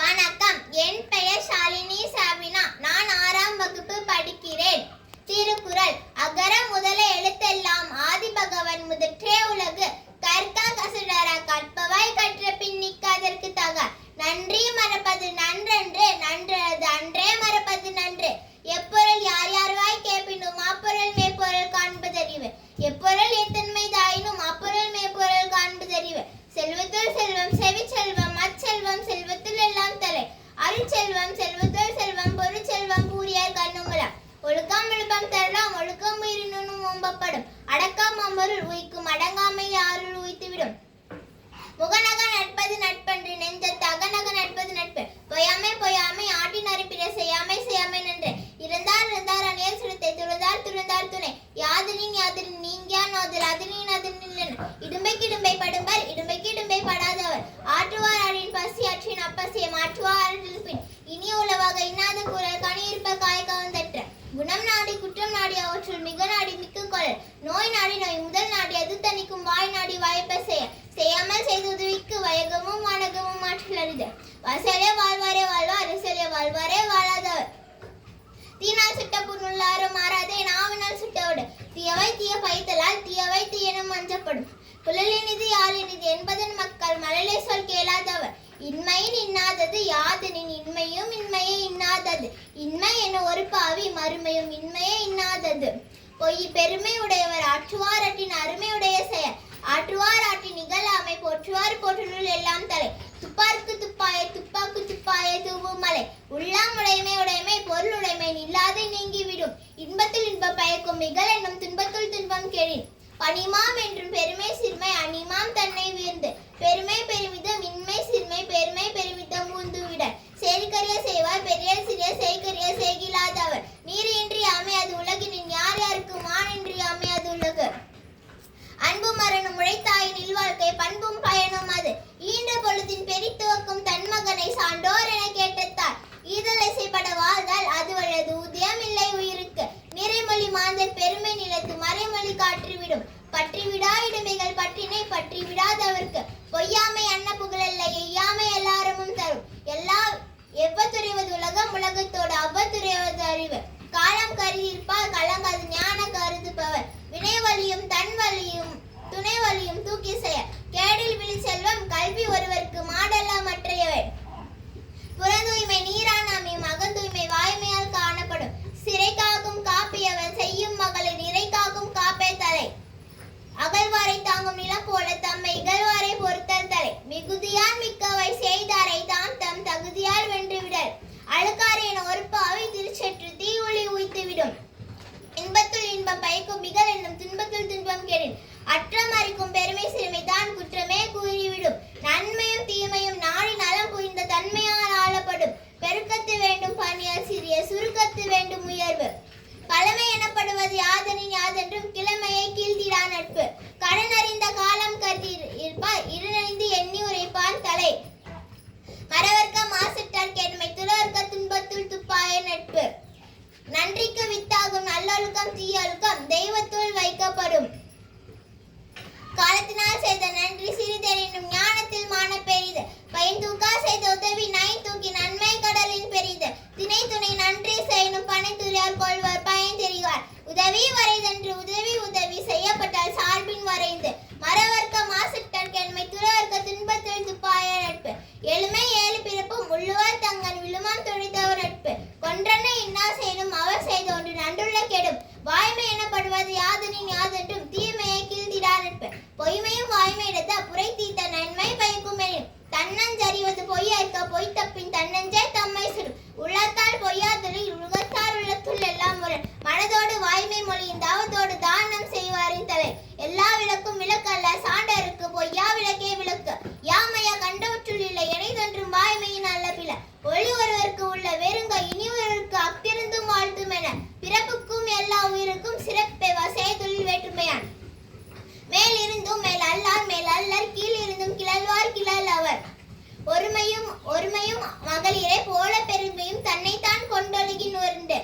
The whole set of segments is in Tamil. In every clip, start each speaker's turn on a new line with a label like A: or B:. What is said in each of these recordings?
A: வணக்கம். என் பெயர் ஷாலினி சாபினா. நான் 6ஆம் வகுப்பு படிக்கிறேன். திருக்குறள். அகர முதல எழுத்தெல்லாம் ஆதிபகவன் முதற்றே உலகு. கற்க கசடர கற்பவாய் கற்ற பின் நிற்க அதற்கு தக. நன்றி மறப்பது நன்றன்று, நன்றது அன்றே மறப்பது நன்று. எப்பொருள் யார் யார்வாய் கேட்பினும் அப்பொருள் மேற்பொருள் காண்பதறிவு. எப்பொருள் எத்தன்மை தாயினும் அப்பொருள் மேற்பொருள் காண்பதறிவு. செல்வத்துள் செல்வம் செவிச்செல்வம் அச்செல்வம் செல்வத்துள் எல்லாம் தலை. அருட்செல்வம் செல்வத்துள் செல்வம் பொருட்செல்வம் பூரியார் கண்ணுங்களாம். ஒழுக்கம் விழுப்பம் தரலாம் ஒழுக்கம் உயிரினும் ஓம்பப்படும். அடக்கம் அமருள் உயிக்கும் அடங்காமை யாருள் உய்த்துவிடும். முகநக நட்பது நட்பன்று நெஞ்சத்து அகநக நட்பது நட்பு. பொய்யாமை பொய்யாமை ஆட்டின் அறுப்பிட செய்யாமை செய்யாமை நன்று. இருந்தார் இருந்தார் அணியர் சுடத்தை துறந்தார் துறந்தார் துணை. யாதனின் யாதனின் நீங்கியான் நோதல் அதனின் அதனின். இடும்பைக்கு இடும்பை படும்பர் இடும்பைக்கு இடும்பை படாதவர். ஆற்றுவார் ஆடின் பசி அற்றின் அப்பசியை மாற்றுவார் பின். இனிய உளவாக இன்னாத குரல் கனியிருப்ப காய் கவர்ந்தற்ற. குணம் நாடி குற்றம் நாடி அவற்றுள் மிக நாடி மிக்க கொள். நோய் நாடி நோய் முதல் நாடி அது தணிக்கும் வாய் நாடி வாய்ப்ப செய்ய. செய்யாமல் செய்து உதவிக்கு வயகமும் வணக்கமும் ஆற்றல் அறிது. வசலே வாழ்வாரே வாழ்வார் அரசலே வாழ்வாரே வாழாதவர். தீனால் சுட்ட புண்ணுள்ளாரும் மாறாதே நாவினால் சுட்டவோடு. தீயவை தீய பைத்தலால் தீயவை தீயனும் அஞ்சப்படும். புலலினிது யாழினிது என்பதன் மக்கள் மழலை சொல் கேளாதவர். இன்மையின் இன்னாதது யாதனின் இன்மையும் இன்மையே இன்னாதது. இன்மை என ஒரு பாவி மறுமையும் இன்மையே இன்னாதது. பொய் பெருமை உடையவர் ஆற்றுவார் ஆற்றின் அருமை உடைய செயல். ஆற்றுவார் ஆற்றின் நிகழாமை போற்றுவார் போற்றுள் எல்லாம் தலை. துப்பார்க்கு துப்பாய துப்பாக்கு துப்பாய தூவும் மலை. உள்ளாம் உடைமை உடைமை பொருள் உடைமை இல்லாது நீங்கிவிடும். இன்பத்தில் இன்பம் பயக்கும் மிகல் என்னும் துன்பத்துள் துன்பம் கெழின். பனிமாம் என்றும் பெருமை சிறுமை அனிமாம் தன்னை உயர்ந்து. பெருமை பெருமிதம் இன்மை சிறுமை பெருமை பெருமிதம் ஊந்துவிட. செயற்கரிய செய்வார் பெரிய சிறிய செய்கரிய செய்கிலாதவர். நீர் இன்றி அமையாது உலகினின் யார் யாருக்கு மானின்றி அமையாது உலகு. அன்பு மரணம் உழைத்தாயின் இல்வாழ்க்கை பண்பும் பயனும் அது. ஈன்ற பொழுதின் பெரித்துவக்கும் தன் மகனை சான்றோர் என கேட்டத்தால். ஈதல் இசைப்பட வாழ்ந்தால் அது வல்லது உதயம் இல்லை உயிருக்கு. நிறைமொழி மாந்தர் பெருமை நிலத்து மறைமொழி காற்றிவிடும். பற்றிவிடா இடுமைகள் பற்றினை பற்றி விடாதவர்க்கு. பொய்யாமை அன்ன புகழல்ல எய்யாமை எல்லாரமும் தரும். எவ்வத்துறைவது உலகம் உலகத்தோடு அவ்வத்துறைவது அறிவு. காலம் கருதியிருப்பார் கலங்காது ஞான கருதுபவர். வினை வலியும் தன் வலியும் துணை வலியும் தூக்கி செய்ய. கேடில் விழி செல்வம் கல்வி ஒருவருக்கு மாடல்ல மற்றையவை. புறந்தூய்மை நீரானாமையும் அகந்தூய்மை வாய்மையால் காணப்படும். சிறை காக்கும் காப்பியவன் செய்யும் மகளிர் நிறை காக்கும் காப்பே தலை. அகழ்வாரை தாங்கும் நிலம் போல தம்மை இகழ்வாரை பொறுத்தல் தலை. மிகுதியால் மிக்கவை செய்தாரை தாம் தம் தகுதியால் வென்றுவிடல். அழுக்காறு என ஒரு பாவை திருச்சற்று தீ ஒளி உய்த்துவிடும். இன்பத்துள் இன்பம் பயக்கும் மிகல் என்னும் துன்பத்துள் துன்பம் கெடின். அற்றம் அறிக்கும் பெருமை சிறுமை தான் குற்றமே கூறிவிடும். நன்மையும் தீமையும் நாடி நலம் புரிந்த தன்மையால் ஆளப்படும். பெருக்கத்து வேண்டும் பணியால் சிறிய சுருக்கத்து வேண்டும் உயர்வு. பழமை எனப்படுவது யாதனின் யாதென்றும் கிழமையை கீழ்த்திடா நட்பு. கடன் அறிந்த காலம் கருதி இருப்பார் இருநறிந்து எண்ணி உரைப்பான் தலை. மறவர்க்க மாசற்றார் கேண்மை துறவர்க்க துன்பத்துள் துப்பாய நட்பு. நன்றிக்கு வித்தாகும் நல்லொழுக்கம் தீயொழுக்கம் தெய்வத்துள் வைக்கப்படும். காலத்தினால் செய்த நன்றி சிறிதெனினும் ஞானத்தில் மான பெரிது. பயன் தூக்கா செய்த உதவி நை தூக்கி நன்மை கடலின் பெரிது. திணை துணை நன்றி செய்யணும் பனை துறையார் கொள்வர் பயன் தெரிவார். உதவி வரைதன்று உதவி உதவி செய்யப்பட்டால் சார்பின் வரைந்து. மறவர்க்க மாசற்றார் கேண்மை துறவர்க்க துன்பத்தில் துப்பாய நட்பு. எழுமை ஏழு பிறப்பும் உள்ளுவர் தங்கன் விழுமம் துணித்தவர் நட்பு. கொன்றன இன்னா செய்யணும் அவர் செய்த ஒன்று நன்றுள்ள கெடும். வாய்மை எனப்படுவது யாதனின் யாதென்றும் தீமையை கீழ்த்திடா நட்பு. பொய்மையும் வாய்மை எடுத்த புரை தீத்த நன்மை பயக்கும் எனின். தன்னஞ்சறிவது பொய்யற்க பொய் தப்பின் தன்னஞ்சே தம்மை சுடும். உள்ளத்தால் பொய்யாதலில் உலகத்தார் உள்ளத்துள் எல்லாம் முரண். மனதோடு வாய்மை மொழியின் தவத்தோடு தானம் செய்வாரின் தலை. எல்லா விளக்கும் விளக்கல்ல சான்றருக்கு பொய்யா விளக்கே விளக்கு. யாமையா கண்டவற்றுள் இல்லை எனைதொன்றும் வாய்மையின் அல்ல பில. ஒளி ஒருவருக்கு உள்ள வெறுங்க இனி ஒருவருக்கு அப்பிருந்தும் வாழ்த்தும் என. பிறப்புக்கும் எல்லா உயிருக்கும் சிறப்பே வசை தொழில் வேற்றுமையான். மேல் இருந்தும் மேல் அல்லார் மேல் அல்லர் கீழ் இருந்தும் கிளல்வார் கிளல் அவர். ஒருமையும் மகளிரை போல பெருமையும் தன்னைத்தான் கொண்டொழுகின் உண்டு.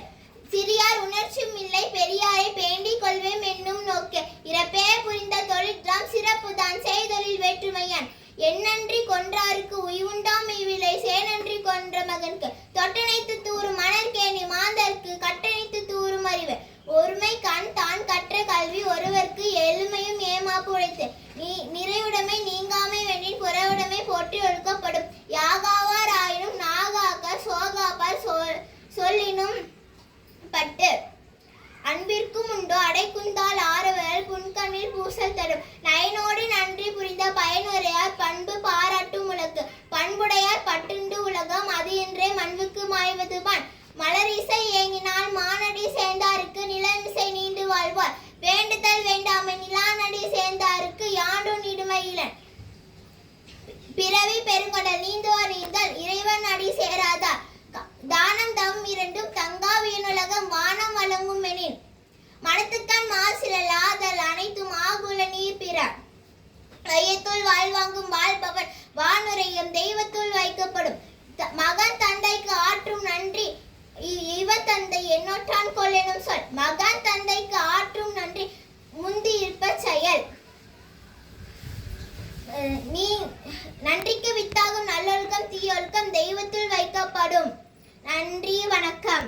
A: சிறியார் உணர்ச்சியும் இல்லை பெரியாரை பேண்டிக் கொள்வேம் என்னும் நோக்கு. இறப்பே புரிந்த தொழிற்றாம் சிறப்புதான் செய்தொழில் வேற்றுமையான். எண்ணன்றி கொன்றாருக்கு உய்வுண்டாம் இவ்விலை சேனன்றி வேண்டுதல் வேண்டாமை நிலானடி சேர்ந்தாருக்கு யாண்டும் இடுமையிலன் பிறவி பெருங்கடல் நீந்துவார் நீந்தல் இறைவன் அடி சேராதார் தானம் தவம் இரண்டும் தங்கா வீணுலகம் வானம் வழங்கும் எனின் மனத்துக்கண் மாசிலாதல் அனைத்தும் ஆகுல நீர் பிற ஐயத்துள் வாழ்வாங்கும் வாழ்பவன் வானுரையும் தெய்வத்துள் வைக்கப்படும் மகன் தந்தைக்கு ஆற்றும் நன்றி இவ தந்தை என்னொற்றான் கொள்ளெனும் சொல் மகன் தந்தைக்கு ஆற்றும் நன்றி முந்தி இருப்ப செயல் நீ நன்றிக்கு வித்தாகும் நல்லொழுக்கம் தீயொழுக்கம் தெய்வத்துள் வைக்கப்படும். நன்றி, வணக்கம்.